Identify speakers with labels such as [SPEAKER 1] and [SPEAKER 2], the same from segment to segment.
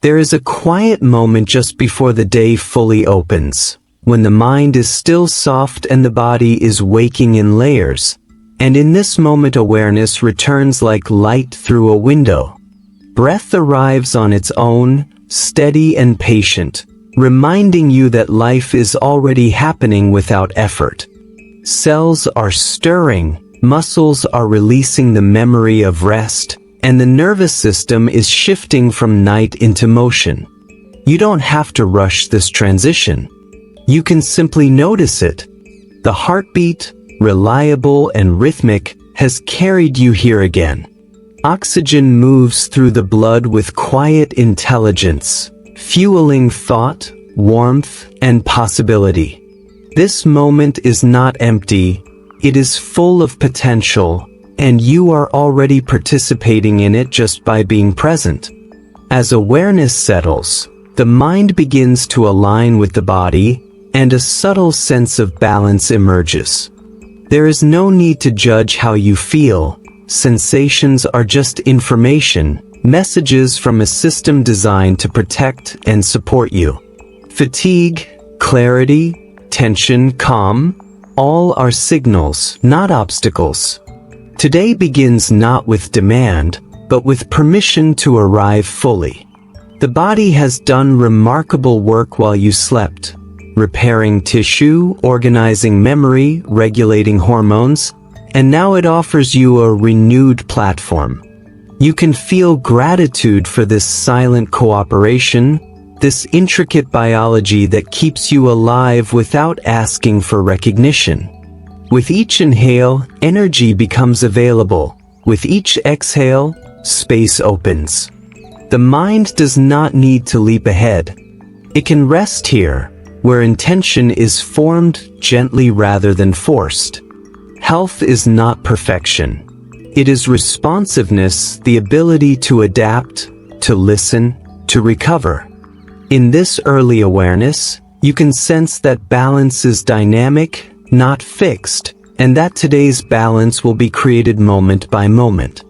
[SPEAKER 1] There is a quiet moment just before the day fully opens, when the mind is still soft and the body is waking in layers, and in this moment awareness returns like light through a window. Breath arrives on its own, steady and patient, reminding you that life is already happening without effort. Cells are stirring, muscles are releasing the memory of rest, and the nervous system is shifting from night into motion. You don't have to rush this transition. You can simply notice it. The heartbeat, reliable and rhythmic, has carried you here again. Oxygen moves through the blood with quiet intelligence, fueling thought, warmth, and possibility. This moment is not empty, it is full of potential, and you are already participating in it just by being present. As awareness settles, the mind begins to align with the body, and a subtle sense of balance emerges. There is no need to judge how you feel. Sensations are just information, messages from a system designed to protect and support you. Fatigue, clarity, tension, calm, all are signals, not obstacles. Today begins not with demand, but with permission to arrive fully. The body has done remarkable work while you slept, repairing tissue, organizing memory, regulating hormones, and now it offers you a renewed platform. You can feel gratitude for this silent cooperation, this intricate biology that keeps you alive without asking for recognition. With each inhale, energy becomes available. With each exhale, space opens. The mind does not need to leap ahead. It can rest here, where intention is formed gently rather than forced. Health is not perfection. It is responsiveness, the ability to adapt, to listen, to recover. In this early awareness, you can sense that balance is dynamic, not fixed, and that today's balance will be created moment by moment.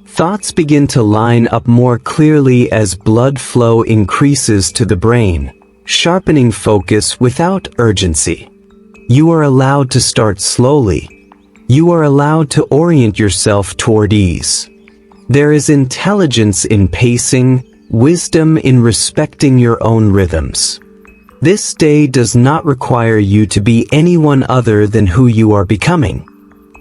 [SPEAKER 1] Thoughts begin to line up more clearly as blood flow increases to the brain, sharpening focus without urgency. You are allowed to start slowly. You are allowed to orient yourself toward ease. There is intelligence in pacing, wisdom in respecting your own rhythms. This day does not require you to be anyone other than who you are becoming.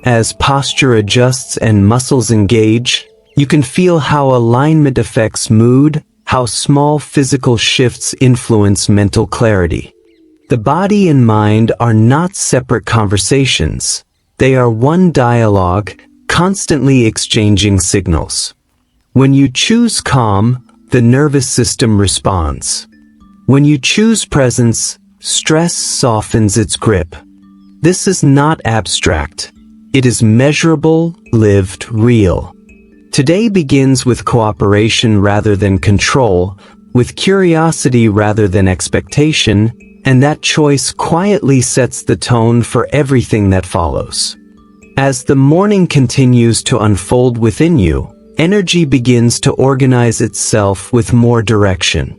[SPEAKER 1] As posture adjusts and muscles engage, you can feel how alignment affects mood, how small physical shifts influence mental clarity. The body and mind are not separate conversations. They are one dialogue, constantly exchanging signals. When you choose calm, the nervous system responds. When you choose presence, stress softens its grip. This is not abstract. It is measurable, lived, real. Today begins with cooperation rather than control, with curiosity rather than expectation, and that choice quietly sets the tone for everything that follows. As the morning continues to unfold within you, energy begins to organize itself with more direction.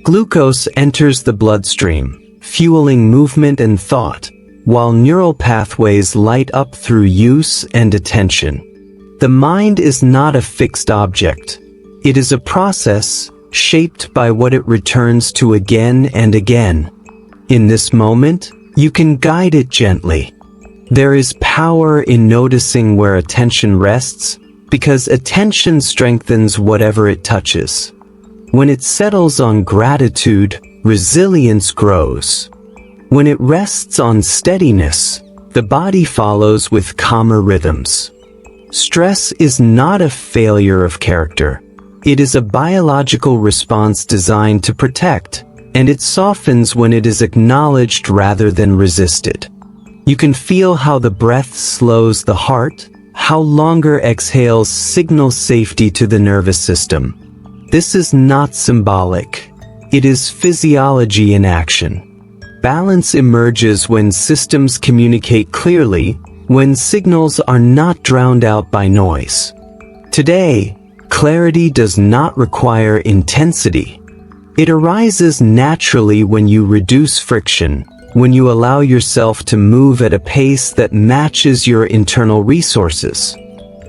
[SPEAKER 1] Glucose enters the bloodstream, fueling movement and thought, while neural pathways light up through use and attention. The mind is not a fixed object. It is a process, shaped by what it returns to again and again. In this moment, you can guide it gently. There is power in noticing where attention rests, because attention strengthens whatever it touches. When it settles on gratitude, resilience grows. When it rests on steadiness, the body follows with calmer rhythms. Stress is not a failure of character. It is a biological response designed to protect, and it softens when it is acknowledged rather than resisted. You can feel how the breath slows the heart, how longer exhales signal safety to the nervous system. This is not symbolic. It is physiology in action. Balance emerges when systems communicate clearly, when signals are not drowned out by noise. Today, clarity does not require intensity. It arises naturally when you reduce friction, when you allow yourself to move at a pace that matches your internal resources.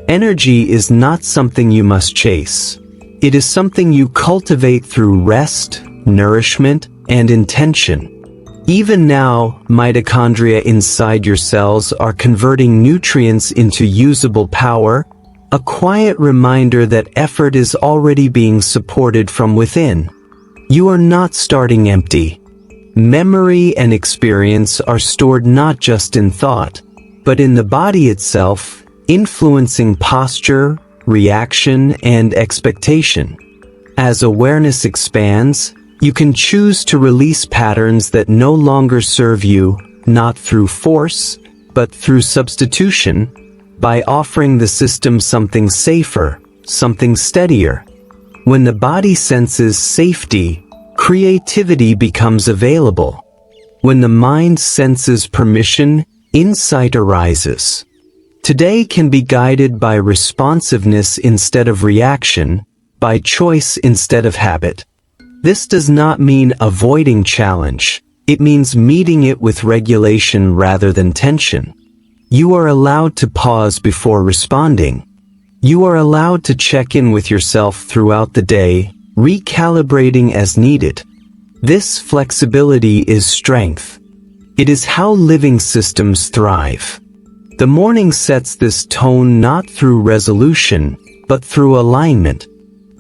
[SPEAKER 1] Energy is not something you must chase. It is something you cultivate through rest, nourishment, and intention. Even now, mitochondria inside your cells are converting nutrients into usable power, a quiet reminder that effort is already being supported from within. You are not starting empty. Memory and experience are stored not just in thought, but in the body itself, influencing posture, reaction, and expectation. As awareness expands, you can choose to release patterns that no longer serve you, not through force, but through substitution, by offering the system something safer, something steadier. When the body senses safety, creativity becomes available. When the mind senses permission, insight arises. Today can be guided by responsiveness instead of reaction, by choice instead of habit. This does not mean avoiding challenge. It means meeting it with regulation rather than tension. You are allowed to pause before responding. You are allowed to check in with yourself throughout the day, recalibrating as needed. This flexibility is strength. It is how living systems thrive. The morning sets this tone not through resolution, but through alignment.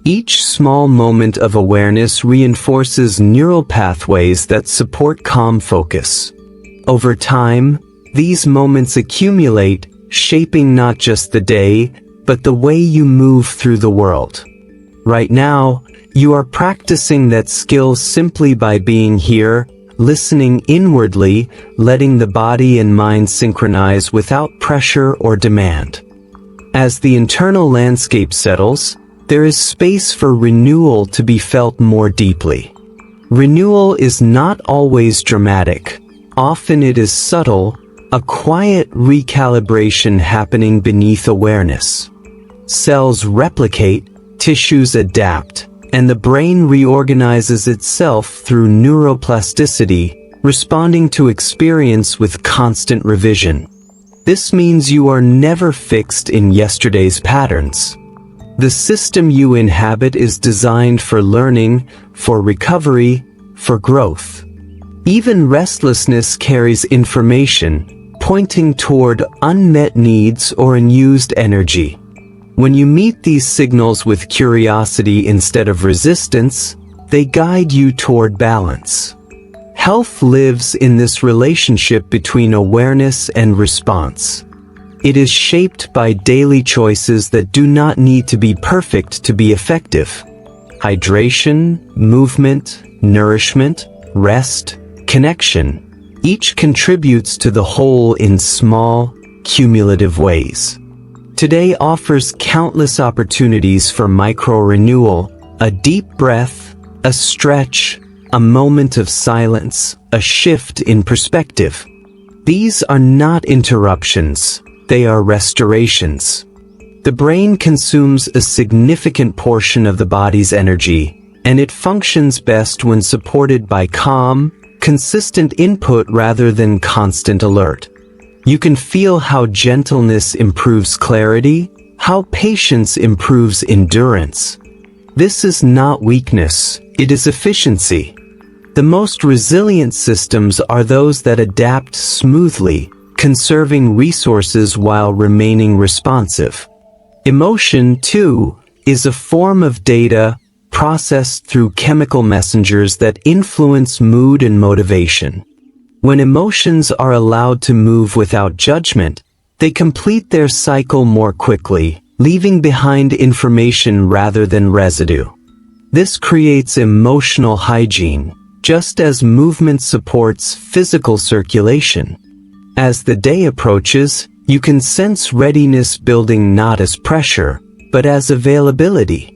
[SPEAKER 1] Each small moment of awareness reinforces neural pathways that support calm focus. Over time, these moments accumulate, shaping not just the day, but the way you move through the world. Right now, you are practicing that skill simply by being here, listening inwardly, letting the body and mind synchronize without pressure or demand. As the internal landscape settles, there is space for renewal to be felt more deeply. Renewal is not always dramatic. Often it is subtle, a quiet recalibration happening beneath awareness. Cells replicate, tissues adapt, and the brain reorganizes itself through neuroplasticity, responding to experience with constant revision. This means you are never fixed in yesterday's patterns. The system you inhabit is designed for learning, for recovery, for growth. Even restlessness carries information, pointing toward unmet needs or unused energy. When you meet these signals with curiosity instead of resistance, they guide you toward balance. Health lives in this relationship between awareness and response. It is shaped by daily choices that do not need to be perfect to be effective. Hydration, movement, nourishment, rest, connection, each contributes to the whole in small, cumulative ways. Today offers countless opportunities for micro-renewal, a deep breath, a stretch, a moment of silence, a shift in perspective. These are not interruptions, they are restorations. The brain consumes a significant portion of the body's energy, and it functions best when supported by calm, consistent input rather than constant alert. You can feel how gentleness improves clarity, how patience improves endurance. This is not weakness, it is efficiency. The most resilient systems are those that adapt smoothly, conserving resources while remaining responsive. Emotion, too, is a form of data processed through chemical messengers that influence mood and motivation. When emotions are allowed to move without judgment, they complete their cycle more quickly, leaving behind information rather than residue. This creates emotional hygiene, just as movement supports physical circulation. As the day approaches, you can sense readiness building not as pressure, but as availability.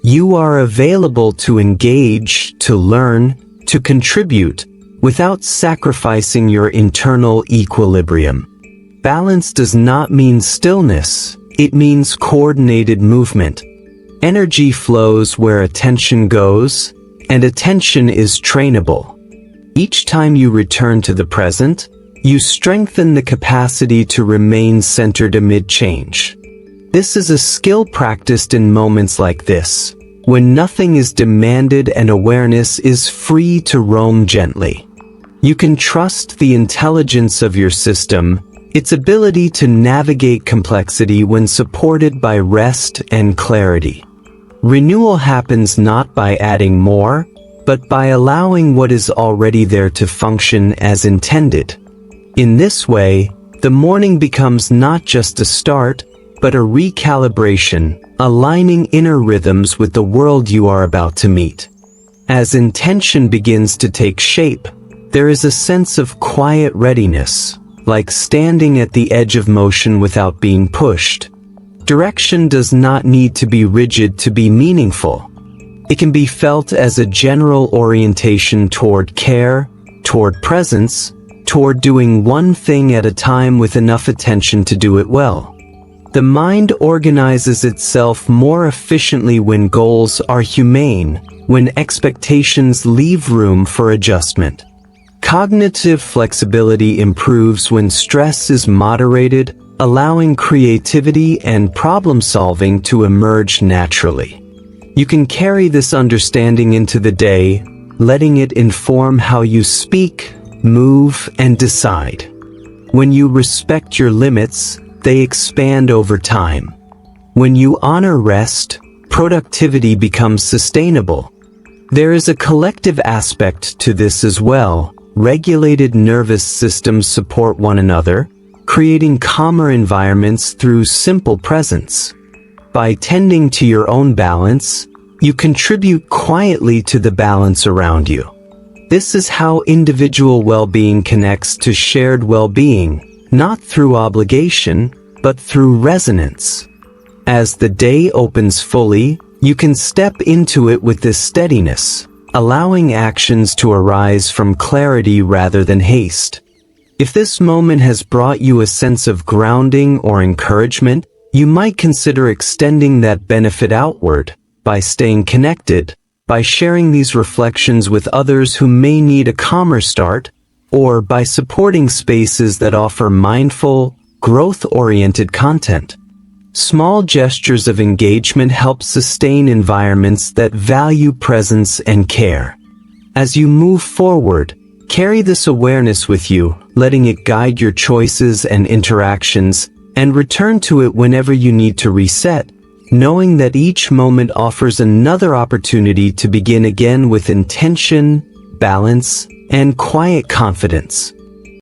[SPEAKER 1] You are available to engage, to learn, to contribute, without sacrificing your internal equilibrium. Balance does not mean stillness, it means coordinated movement. Energy flows where attention goes, and attention is trainable. Each time you return to the present, you strengthen the capacity to remain centered amid change. This is a skill practiced in moments like this, when nothing is demanded and awareness is free to roam gently. You can trust the intelligence of your system, its ability to navigate complexity when supported by rest and clarity. Renewal happens not by adding more, but by allowing what is already there to function as intended. In this way, the morning becomes not just a start, but a recalibration, aligning inner rhythms with the world you are about to meet. As intention begins to take shape, there is a sense of quiet readiness, like standing at the edge of motion without being pushed. Direction does not need to be rigid to be meaningful. It can be felt as a general orientation toward care, toward presence, toward doing one thing at a time with enough attention to do it well. The mind organizes itself more efficiently when goals are humane, when expectations leave room for adjustment. Cognitive flexibility improves when stress is moderated, allowing creativity and problem-solving to emerge naturally. You can carry this understanding into the day, letting it inform how you speak, move, and decide. When you respect your limits, they expand over time. When you honor rest, productivity becomes sustainable. There is a collective aspect to this as well. Regulated nervous systems support one another, creating calmer environments through simple presence. By tending to your own balance, you contribute quietly to the balance around you. This is how individual well-being connects to shared well-being, not through obligation, but through resonance. As the day opens fully, you can step into it with this steadiness, allowing actions to arise from clarity rather than haste. If this moment has brought you a sense of grounding or encouragement, you might consider extending that benefit outward by staying connected, by sharing these reflections with others who may need a calmer start, or by supporting spaces that offer mindful, growth-oriented content. Small gestures of engagement help sustain environments that value presence and care. As you move forward, carry this awareness with you, letting it guide your choices and interactions, and return to it whenever you need to reset, knowing that each moment offers another opportunity to begin again with intention, balance, and quiet confidence.